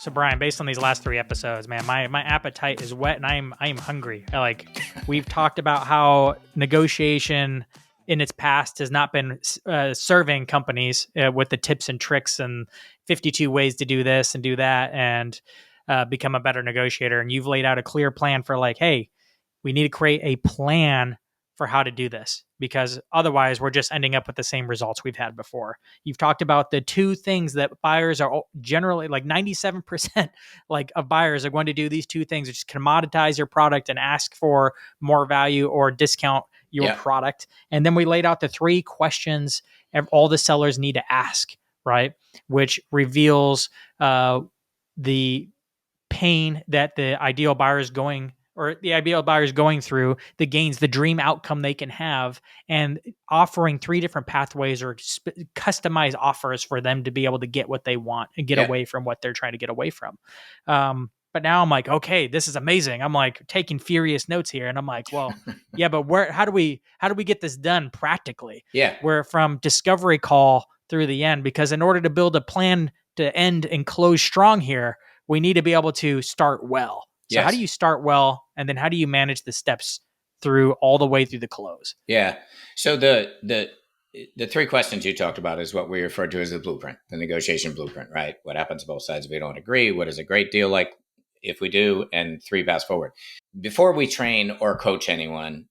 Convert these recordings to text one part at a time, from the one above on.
So Brian, based on these last 3 episodes, man, my appetite is wet and I am hungry. We've talked about how negotiation in its past has not been serving companies with the tips and tricks and 52 ways to do this and do that and become a better negotiator. And you've laid out a clear plan for like, hey, we need to create a plan for how to do this, because otherwise we're just ending up with the same results we've had before. You've talked about the two things that buyers are generally like 97% like of buyers are going to do these two things, which is commoditize your product and ask for more value or discount your product. And then we laid out the 3 questions all the sellers need to ask, right? Which reveals the pain that the ideal buyer is going through, the gains, the dream outcome they can have, and offering 3 different pathways or customized offers for them to be able to get what they want and get away from what they're trying to get away from. But now I'm like, okay, this is amazing. I'm like taking furious notes here, and I'm like, well, yeah, but how do we get this done practically? Yeah, we're from discovery call through the end, because in order to build a plan to end and close strong here, we need to be able to start well. So how do you start well, and then how do you manage the steps through all the way through the close? Yeah. So the 3 questions you talked about is what we refer to as the blueprint, the negotiation blueprint, right? What happens to both sides if we don't agree? What is a great deal like if we do? And 3 paths forward. Before we train or coach anyone,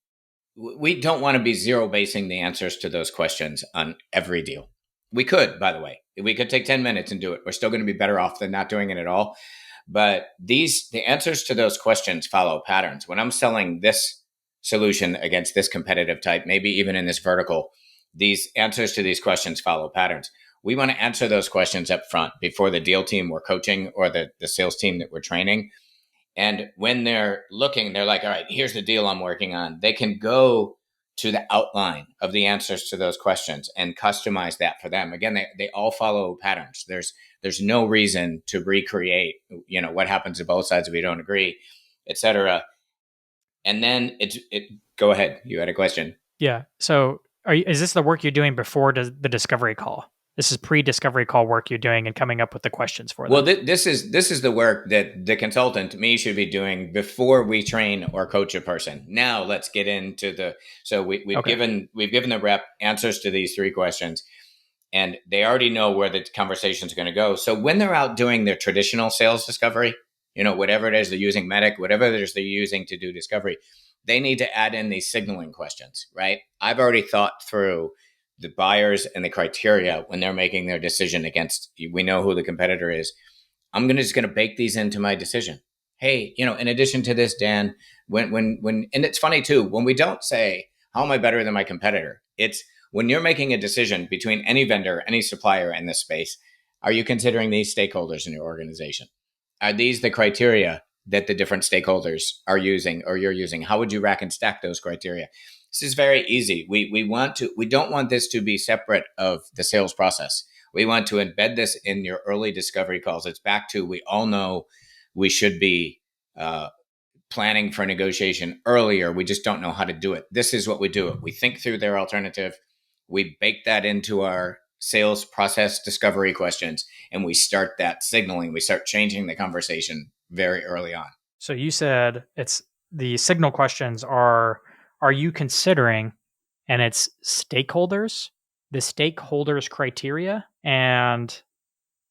we don't want to be zero basing the answers to those questions on every deal. We could, by the way, we could take 10 minutes and do it. We're still going to be better off than not doing it at all. But the answers to those questions follow patterns. When I'm selling this solution against this competitive type, maybe even in this vertical, these answers to these questions follow patterns. We want to answer those questions up front before the deal team we're coaching or the sales team that we're training. And when they're looking, they're like, all right, here's the deal I'm working on. They can go to the outline of the answers to those questions and customize that for them. Again, they all follow patterns. There's no reason to recreate, what happens to both sides if we don't agree, et cetera. And then go ahead. You had a question. Yeah. So is this the work you're doing before the discovery call? This is pre-discovery call work you're doing and coming up with the questions for them. Well, this is the work that the consultant, me, should be doing before we train or coach a person. Now let's get into we've given the rep answers to these 3 questions, and they already know where the conversation is going to go. So when they're out doing their traditional sales discovery, whatever it is they're using, Medic, whatever it is they're using to do discovery, they need to add in these signaling questions, right? I've already thought through the buyers and the criteria when they're making their decision against, we know who the competitor is. I'm just going to bake these into my decision. Hey, in addition to this, Dan, when and it's funny too, when we don't say, how am I better than my competitor? It's when you're making a decision between any vendor, any supplier in this space, are you considering these stakeholders in your organization? Are these the criteria that the different stakeholders are using or you're using? How would you rack and stack those criteria? This is very easy. We don't want this to be separate of the sales process. We want to embed this in your early discovery calls. It's back to, we all know we should be planning for negotiation earlier. We just don't know how to do it. This is what we do. We think through their alternative. We bake that into our sales process discovery questions, and we start that signaling. We start changing the conversation very early on. So you said it's the signal questions are you considering, and it's stakeholders, the stakeholders criteria, and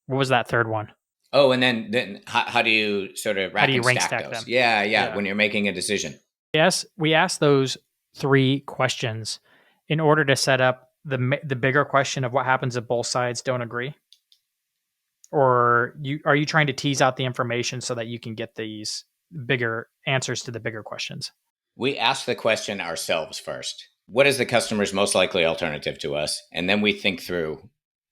what was that third one? Oh, and then how do you sort of rank stack those? Them? Yeah, when you're making a decision. Yes, we asked those 3 questions in order to set up the bigger question of what happens if both sides don't agree. Or are you trying to tease out the information so that you can get these bigger answers to the bigger questions? We ask the question ourselves first. What is the customer's most likely alternative to us? And then we think through,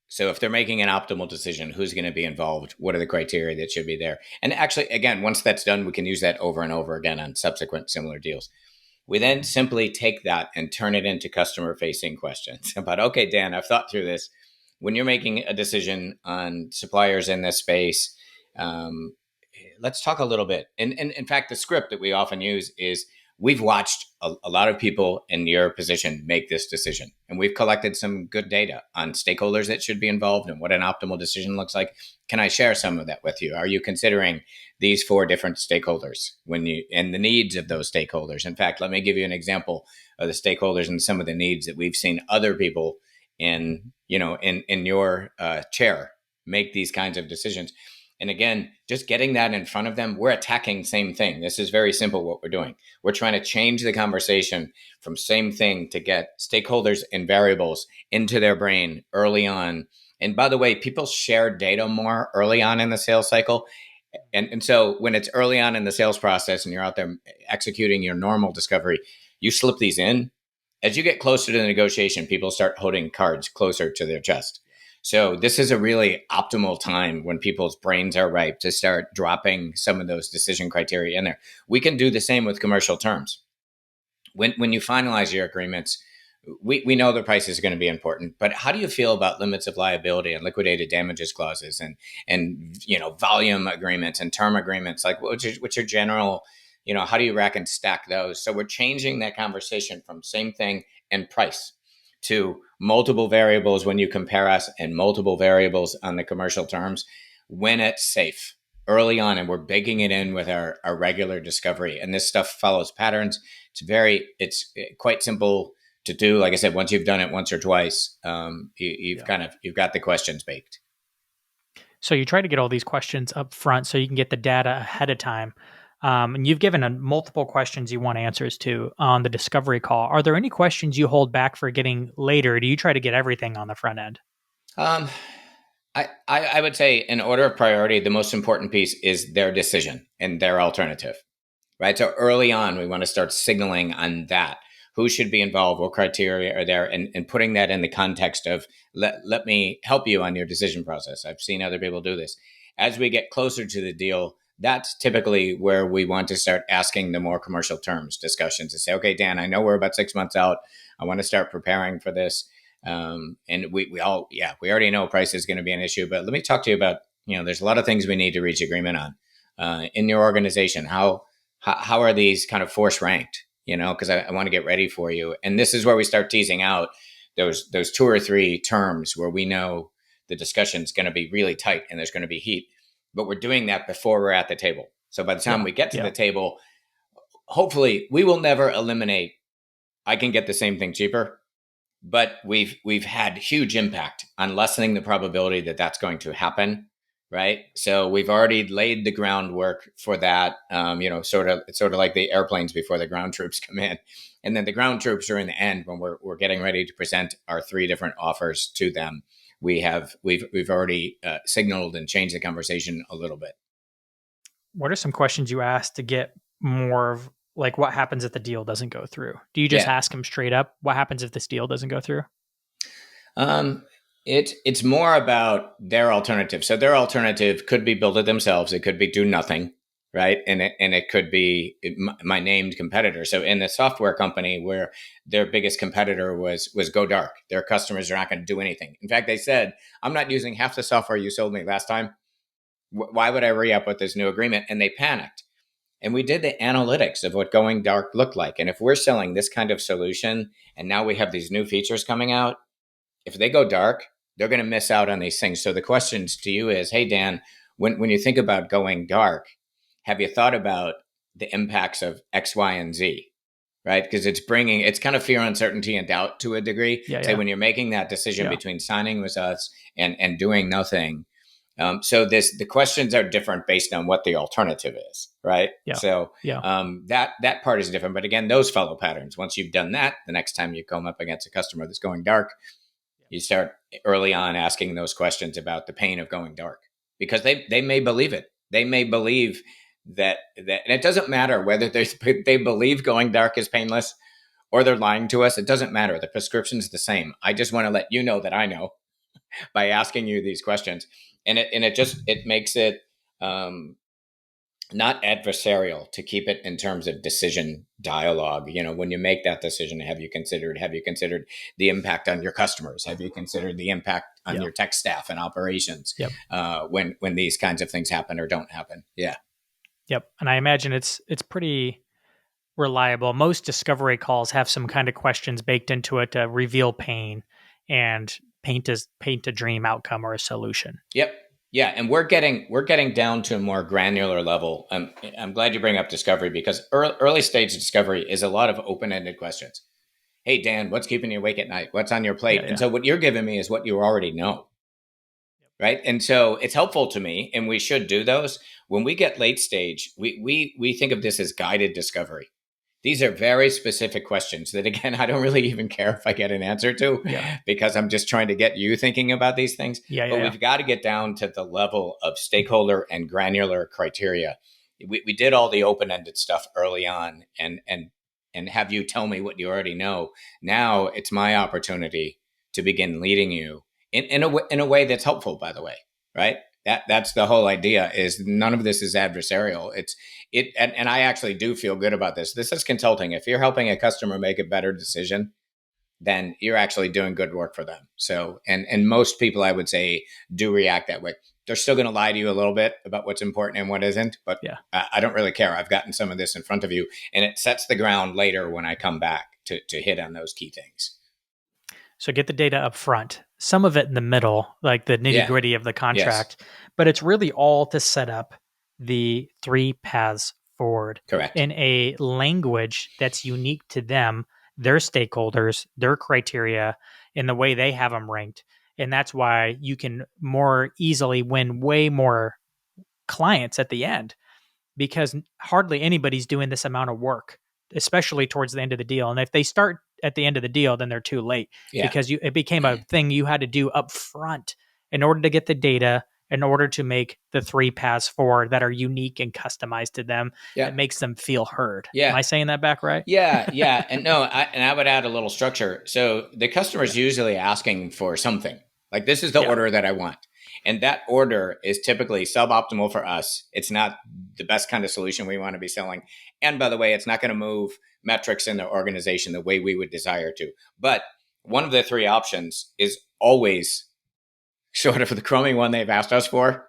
so if they're making an optimal decision, who's going to be involved? What are the criteria that should be there? And actually, again, once that's done, we can use that over and over again on subsequent similar deals. We then simply take that and turn it into customer-facing questions about, okay, Dan, I've thought through this. When you're making a decision on suppliers in this space, let's talk a little bit. And in fact, the script that we often use is, we've watched a lot of people in your position make this decision, and we've collected some good data on stakeholders that should be involved and what an optimal decision looks like. Can I share some of that with you? Are you considering these four different stakeholders when you and the needs of those stakeholders? In fact, let me give you an example of the stakeholders and some of the needs that we've seen other people in your chair make these kinds of decisions. And again, just getting that in front of them, we're attacking same thing. This is very simple what we're doing. We're trying to change the conversation from same thing to get stakeholders and variables into their brain early on. And by the way, people share data more early on in the sales cycle. And so when it's early on in the sales process and you're out there executing your normal discovery, you slip these in. As you get closer to the negotiation, people start holding cards closer to their chest. So this is a really optimal time when people's brains are ripe to start dropping some of those decision criteria in there. We can do the same with commercial terms. When you finalize your agreements, we know the price is going to be important, but how do you feel about limits of liability and liquidated damages clauses and volume agreements and term agreements? Like what's your general, how do you rack and stack those? So we're changing that conversation from same thing and price to multiple variables when you compare us and multiple variables on the commercial terms when it's safe early on, and we're baking it in with our regular discovery. And this stuff follows patterns. It's quite simple to do. Like I said, once you've done it once or twice, you've got the questions baked. So you try to get all these questions up front so you can get the data ahead of time. And you've given multiple questions you want answers to on the discovery call. Are there any questions you hold back for getting later? Or do you try to get everything on the front end? I would say in order of priority, the most important piece is their decision and their alternative, right? So early on, we want to start signaling on that. Who should be involved? What criteria are there? And putting that in the context of let me help you on your decision process. I've seen other people do this. As we get closer to the deal, that's typically where we want to start asking the more commercial terms discussions to say, okay, Dan, I know we're about 6 months out. I want to start preparing for this. And we already know price is going to be an issue, but let me talk to you about, there's a lot of things we need to reach agreement on in your organization. How are these kind of force ranked? Because I want to get ready for you. And this is where we start teasing out those two or three terms where we know the discussion is going to be really tight and there's going to be heat, but we're doing that before we're at the table. So by the time we get to the table, hopefully we will never eliminate, I can get the same thing cheaper, but we've had huge impact on lessening the probability that that's going to happen. Right. So we've already laid the groundwork for that. It's sort of like the airplanes before the ground troops come in. And then the ground troops are in the end when we're getting ready to present our three different offers to them. We've already signaled and changed the conversation a little bit. What are some questions you ask to get more of like what happens if the deal doesn't go through? Do you just ask them straight up, what happens if this deal doesn't go through? It's more about their alternative. So their alternative could be build it themselves. It could be do nothing, right? And it could be my named competitor. So in the software company where their biggest competitor was go dark, their customers are not going to do anything. In fact, they said, I'm not using half the software you sold me last time. Why would I re-up with this new agreement? And they panicked. And we did the analytics of what going dark looked like. And if we're selling this kind of solution and now we have these new features coming out, if they go dark, they're going to miss out on these things. So the questions to you is, hey, Dan, when you think about going dark, have you thought about the impacts of X, Y, and Z? Right? Because it's kind of fear, uncertainty, and doubt to a degree. When you're making that decision between signing with us and doing nothing. So the questions are different based on what the alternative is, right? That part is different. But again, those follow patterns. Once you've done that, the next time you come up against a customer that's going dark, you start early on asking those questions about the pain of going dark, because they may believe it. They may believe that, and it doesn't matter whether they believe going dark is painless or they're lying to us. It doesn't matter. The prescription's the same. I just want to let you know that I know by asking you these questions. And it makes it not adversarial, to keep it in terms of decision dialogue. When you make that decision, have you considered the impact on your customers? Have you considered the impact on your tech staff and operations when these kinds of things happen or don't happen? Yeah. Yep. And I imagine it's pretty reliable. Most discovery calls have some kind of questions baked into it to reveal pain and paint a dream outcome or a solution. Yep. Yeah, and we're getting down to a more granular level. I'm glad you bring up discovery because early stage discovery is a lot of open ended questions. Hey Dan, what's keeping you awake at night? What's on your plate? Yeah, And yeah. so what you're giving me is what you already know, right? And so it's helpful to me, and we should do those. When we get late stage, we think of this as guided discovery. These are very specific questions that, again, I don't really even care if I get an answer to Yeah. because I'm just trying to get you thinking about these things. Yeah, But yeah, yeah. we've got to get down to the level of stakeholder and granular criteria. We did all the open ended stuff early on, and have you tell me what you already know. Now it's my opportunity to begin leading you in a way that's helpful, by the way, right? That's the whole idea. Is none of this is adversarial. And I actually do feel good about this. This is consulting. If you're helping a customer make a better decision, then you're actually doing good work for them. So, and most people, I would say, do react that way. They're still going to lie to you a little bit about what's important and what isn't, but Yeah. I don't really care. I've gotten some of this in front of you, and it sets the ground later when I come back to hit on those key things. So get the data up front, some of it in the middle, like the nitty Yeah. gritty of the Yes. contract, but it's really all to set up the 3 paths forward Correct. in a language that's unique to them, their stakeholders, their criteria, and the way they have them ranked. And that's why you can more easily win way more clients at the end because hardly anybody's doing this amount of work, especially towards the end of the deal. And if they start at the end of the deal, then they're too late Yeah. because it became a thing you had to do up front in order to get the data, in order to make the 3 paths forward that are unique and customized to them, Yeah. that makes them feel heard. Am Yeah. I saying that back right? Yeah, yeah, and no, I would add a little structure. So the customer Yeah. is usually asking for something. Like this is the Yeah. order that I want, and that order is typically suboptimal for us. It's not the best kind of solution we want to be selling, and by the way, it's not going to move metrics in the organization the way we would desire to. But one of the three options is always sort of the crummy one they've asked us for,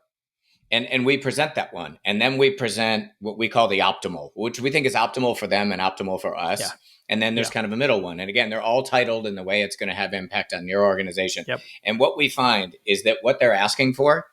and we present that one, and then we present what we call the optimal, which we think is optimal for them and optimal for Yeah. us. And then there's Yeah. kind of a middle one, and again, they're all titled in the way it's going to have impact on your organization. Yep. And what we find is that what they're asking for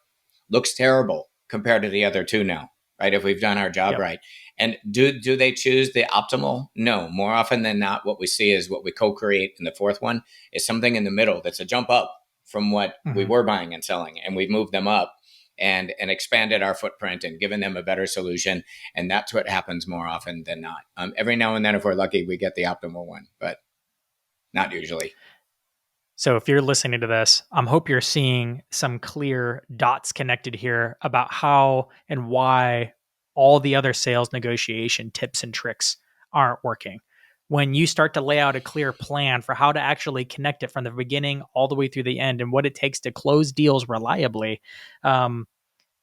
looks terrible compared to the other two now, right? If we've done our job Yep. right. And do they choose the optimal? No. More often than not, what we see is what we co-create in the fourth one is something in the middle that's a jump up from what we Mhm. were buying and selling, and we've moved them up and expanded our footprint and given them a better solution. And that's what happens more often than not. Every now and then, if we're lucky, we get the optimal one, but not usually. So if you're listening to this, I hope you're seeing some clear dots connected here about how and why all the other sales negotiation tips and tricks aren't working. When you start to lay out a clear plan for how to actually connect it from the beginning all the way through the end and what it takes to close deals reliably, um,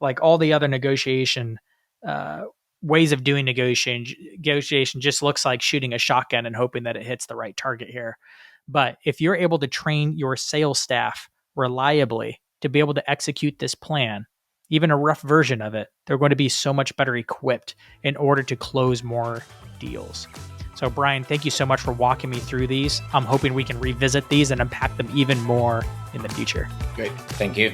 like all the other negotiation uh, ways of doing negotiation just looks like shooting a shotgun and hoping that it hits the right target here. But if you're able to train your sales staff reliably to be able to execute this plan, even a rough version of it, they're going to be so much better equipped in order to close more deals. So, Brian, thank you so much for walking me through these. I'm hoping we can revisit these and unpack them even more in the future. Great. Thank you.